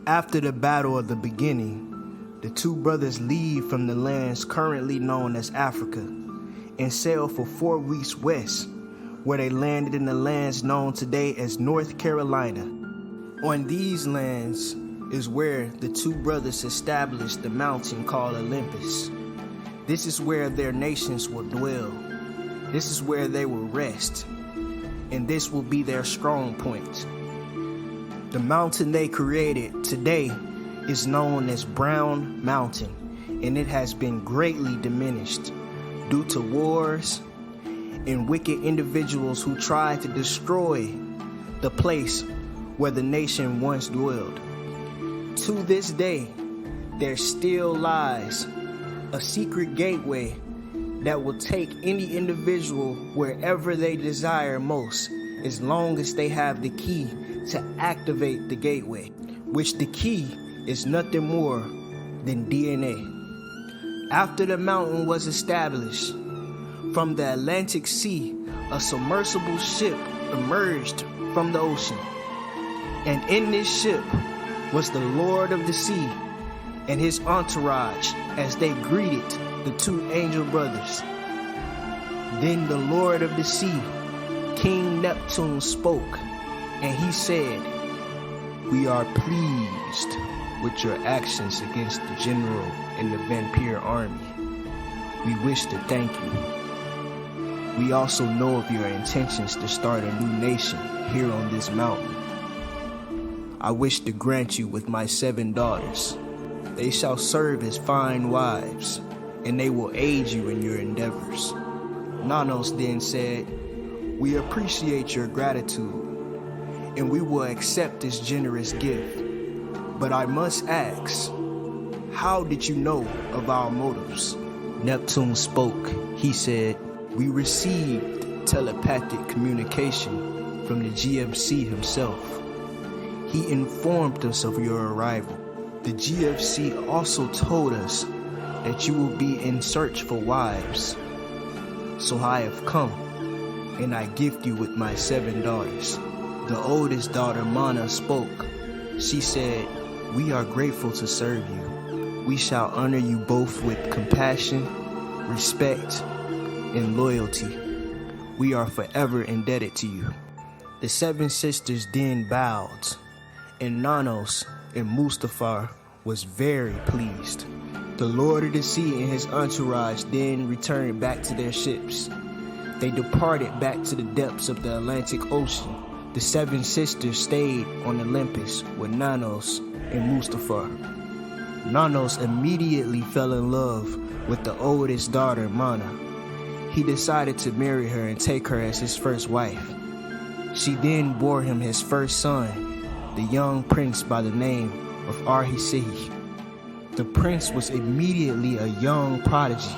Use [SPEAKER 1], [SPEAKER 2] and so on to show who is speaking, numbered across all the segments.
[SPEAKER 1] After the battle of the beginning, the two brothers leave from the lands currently known as Africa and sail for 4 weeks west, where they landed in the lands known today as North Carolina. On these lands is where the two brothers established the mountain called Olympus. This is where their nations will dwell. This is where they will rest, and this will be their strong point. The mountain they created today is known as Brown Mountain, and it has been greatly diminished due to wars and wicked individuals who tried to destroy the place where the nation once dwelled. To this day, there still lies a secret gateway that will take any individual wherever they desire most, as long as they have the key to activate the gateway, which the key is nothing more than DNA. After the mountain was established, from the Atlantic Sea, a submersible ship emerged from the ocean. And in this ship was the Lord of the Sea and his entourage as they greeted the two angel brothers. Then the Lord of the Sea, King Neptune, spoke, and he said, "We are pleased with your actions against the general and the vampire army. We wish to thank you. We also know of your intentions to start a new nation here on this mountain. I wish to grant you with my 7 daughters. They shall serve as fine wives, and they will aid you in your endeavors." Nanos then said, "We appreciate your gratitude, and we will accept this generous gift. But I must ask, how did you know of our motives?" Neptune spoke. He said, "We received telepathic communication from the GFC himself. He informed us of your arrival. The GFC also told us that you will be in search for wives. So I have come, and I gift you with my 7 daughters." The oldest daughter, Mana, spoke. She said, "We are grateful to serve you. We shall honor you both with compassion, respect, and loyalty. We are forever indebted to you." The 7 sisters then bowed, and Nanos and Mustafar was very pleased. The Lord of the Sea and his entourage then returned back to their ships. They departed back to the depths of the Atlantic Ocean. The 7 sisters stayed on Olympus with Nanos and Mustafar. Nanos immediately fell in love with the oldest daughter, Mana. He decided to marry her and take her as his first wife. She then bore him his first son, the young prince by the name of Arhisehi. The prince was immediately a young prodigy.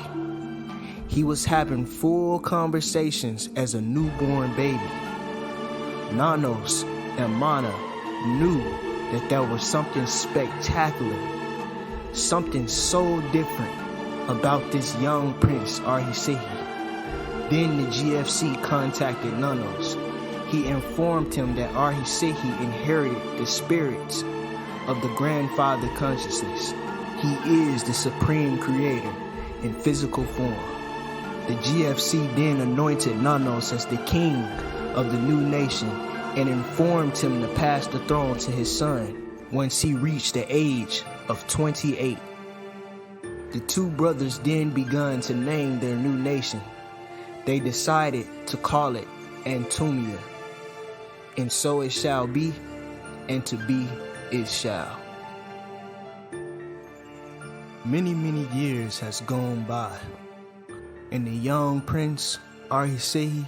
[SPEAKER 1] He was having full conversations as a newborn baby. Nanos and Mana knew that there was something spectacular, something so different about this young prince Arhisehi. Then the GFC contacted Nanos. He informed him that Arhisehi inherited the spirits of the grandfather consciousness. He is the supreme creator in physical form. The GFC then anointed Nanos as the king of the new nation and informed him to pass the throne to his son once he reached the age of 28. The two brothers then began to name their new nation. They decided to call it Antumia. And so it shall be, and to be it shall. Many years has gone by, and the young prince Arhisehi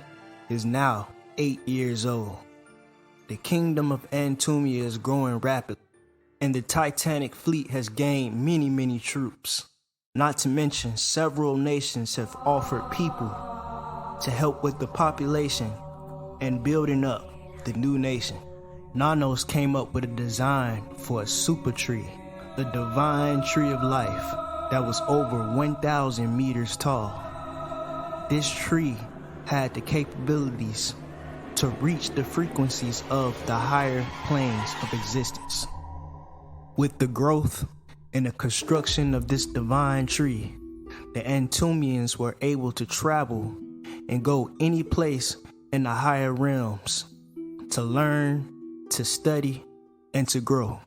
[SPEAKER 1] is now 8 years old. The kingdom of Antumia is growing rapidly, and the Titanic fleet has gained many troops. Not to mention, several nations have offered people to help with the population and building up the new nation. Nanos came up with a design for a super tree, the divine tree of life that was over 1,000 meters tall. This tree had the capabilities to reach the frequencies of the higher planes of existence. With the growth and the construction of this divine tree, the Antumians were able to travel and go any place in the higher realms to learn, to study, and to grow.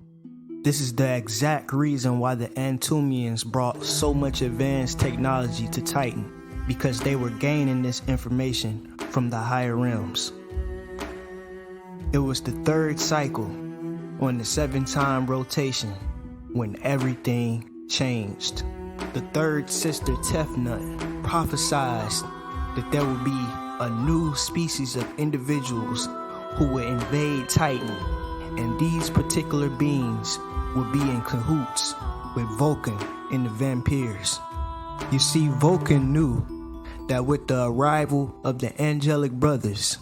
[SPEAKER 1] This is the exact reason why the Antumians brought so much advanced technology to Titan, because they were gaining this information from the higher realms. It was the third cycle on the 7-time rotation when everything changed. The third sister Tefnut prophesied that there would be a new species of individuals who would invade Titan, and these particular beings would be in cahoots with Vulcan and the vampires. You see, Vulcan knew that with the arrival of the angelic brothers,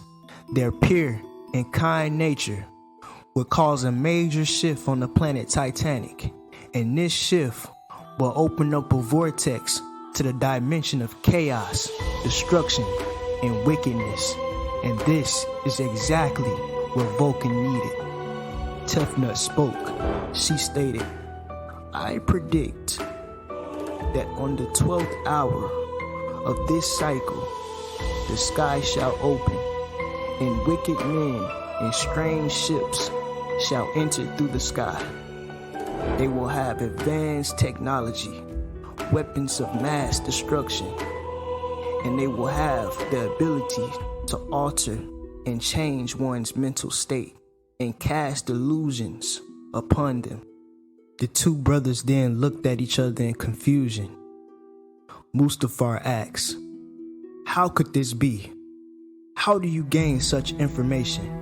[SPEAKER 1] their pure and kind nature would cause a major shift on the planet Titanic, and this shift will open up a vortex to the dimension of chaos, destruction, and wickedness. And this is exactly what Vulcan needed. Tefnut spoke. She stated, "I predict that on the 12th hour of this cycle, the sky shall open, and wicked men and strange ships shall enter through the sky. They will have advanced technology, weapons of mass destruction, and they will have the ability to alter and change one's mental state and cast illusions upon them." The two brothers then looked at each other in confusion. Mustafar asked, "How could this be? How do you gain such information?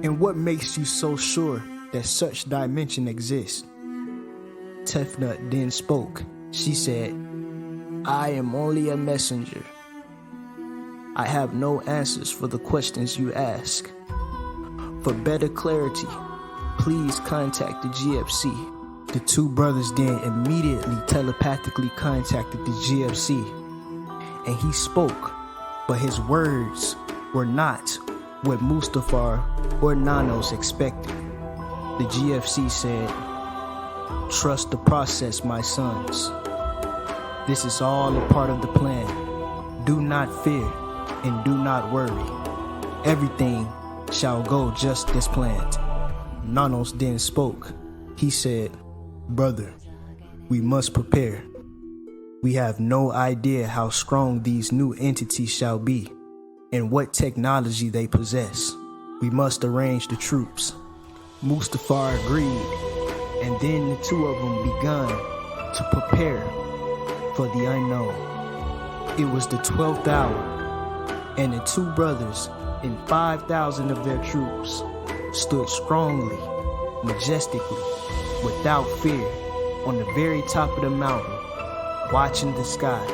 [SPEAKER 1] And what makes you so sure that such dimension exists?" Tefnut then spoke. She said, "I am only a messenger. I have no answers for the questions you ask. For better clarity, please contact the GFC." The two brothers then immediately telepathically contacted the GFC, and he spoke, but his words were not what Mustafar or Nanos expected. The GFC said, "Trust the process, my sons. This is all a part of the plan. Do not fear and do not worry. Everything shall go just as planned." Nanos then spoke. He said, "Brother, we must prepare. We have no idea how strong these new entities shall be and what technology they possess. We must arrange the troops." Mustafar agreed, and then the two of them began to prepare for the unknown. It was the 12th hour, and the two brothers and 5,000 of their troops stood strongly, majestically, without fear, on the very top of the mountain, watching the sky,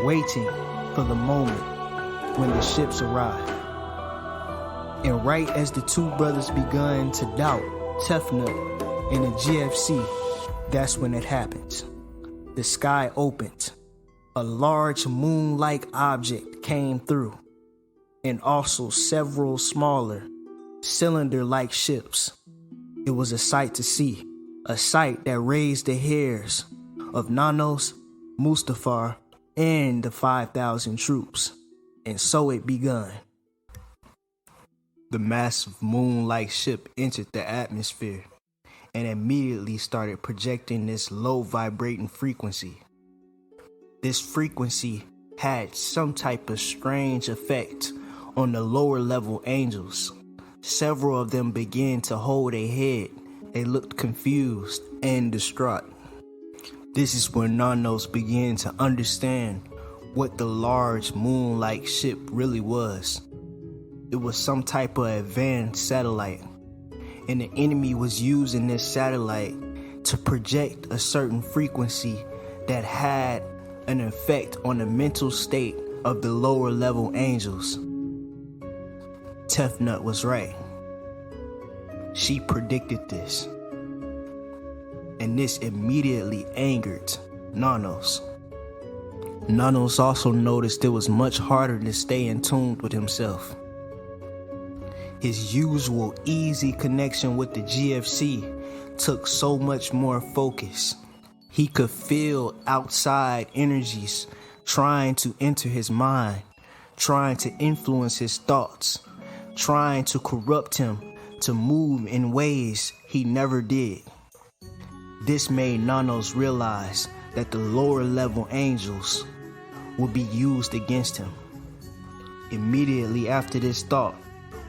[SPEAKER 1] waiting for the moment when the ships arrived. And right as the two brothers began to doubt Tefnut and the GFC, that's when it happened. The sky opened. A large moon-like object came through, and also several smaller, cylinder-like ships. It was a sight to see, a sight that raised the hairs of Nanos, Mustafar, and the 5,000 troops. And so it begun. The massive moon-like ship entered the atmosphere and immediately started projecting this low vibrating frequency. This frequency had some type of strange effect on the lower level angels. Several of them began to hold their head. They looked confused and distraught. This is when Nanos began to understand what the large moon-like ship really was. It was some type of advanced satellite, and the enemy was using this satellite to project a certain frequency that had an effect on the mental state of the lower level angels. Tefnut was right. She predicted this, and this immediately angered Nanos. Nanos also noticed it was much harder to stay in tune with himself. His usual easy connection with the GFC took so much more focus. He could feel outside energies trying to enter his mind, trying to influence his thoughts, trying to corrupt him to move in ways he never did. This made Nanos realize that the lower level angels would be used against him. Immediately after this thought,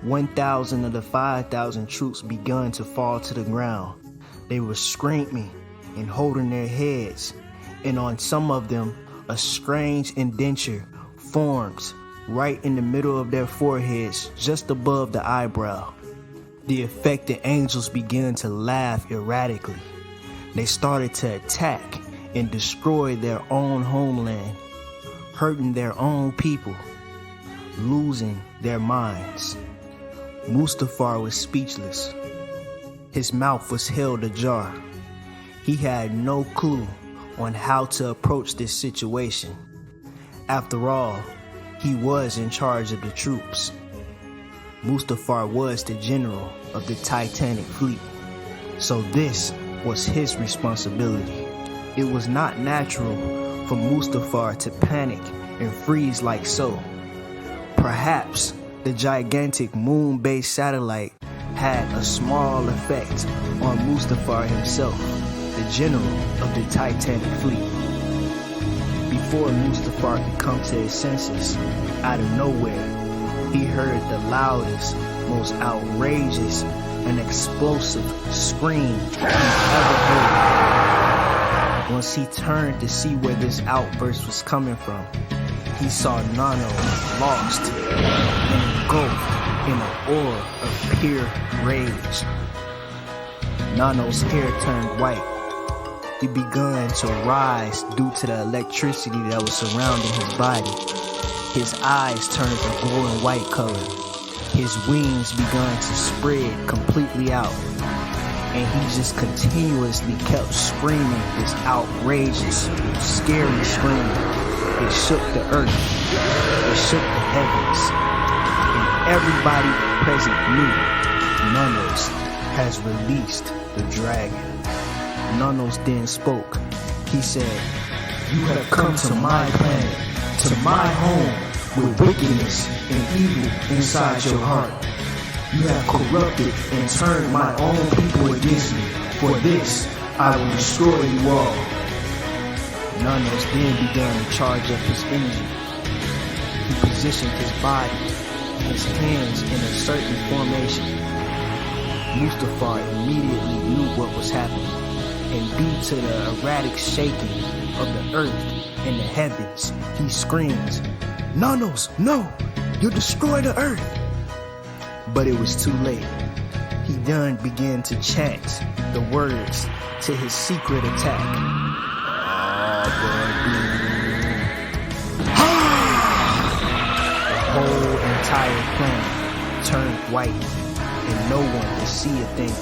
[SPEAKER 1] 1,000 of the 5,000 troops begun to fall to the ground. They were screaming and holding their heads, and on some of them, a strange indenture formed right in the middle of their foreheads, just above the eyebrow. The affected angels began to laugh erratically. They started to attack and destroy their own homeland, hurting their own people, losing their minds. Mustafar was speechless. His mouth was held ajar. He had no clue on how to approach this situation. After all, he was in charge of the troops. Mustafar was the general of the Titanic fleet, so this was his responsibility. It was not natural for Mustafar to panic and freeze like so. Perhaps the gigantic moon-based satellite had a small effect on Mustafar himself, the general of the Titanic fleet. Before Mustafar could come to his senses, out of nowhere, he heard the loudest, most outrageous, and explosive scream he ever heard. Once he turned to see where this outburst was coming from, he saw Nanos lost and engulfed in an aura of pure rage. Nanos' hair turned white. He began to rise due to the electricity that was surrounding his body. His eyes turned a glowing white color. His wings began to spread completely out. And he just continuously kept screaming this outrageous, scary scream. It shook the earth. It shook the heavens. And everybody present knew Nanos has released the dragon. Nanos then spoke. He said, "You have come to my planet, to my home, with wickedness and evil inside your heart. You have corrupted and turned my own people against me. For this, I will destroy you all." Nanos then began to charge up his energy. He positioned his body, his hands in a certain formation. Mustafar immediately knew what was happening, and due to the erratic shaking of the earth and the heavens, he screamed, "Nanos, no! You'll destroy the earth!" But it was too late. He then began to chant the words to his secret attack. The whole entire planet turned white, and no one could see a thing.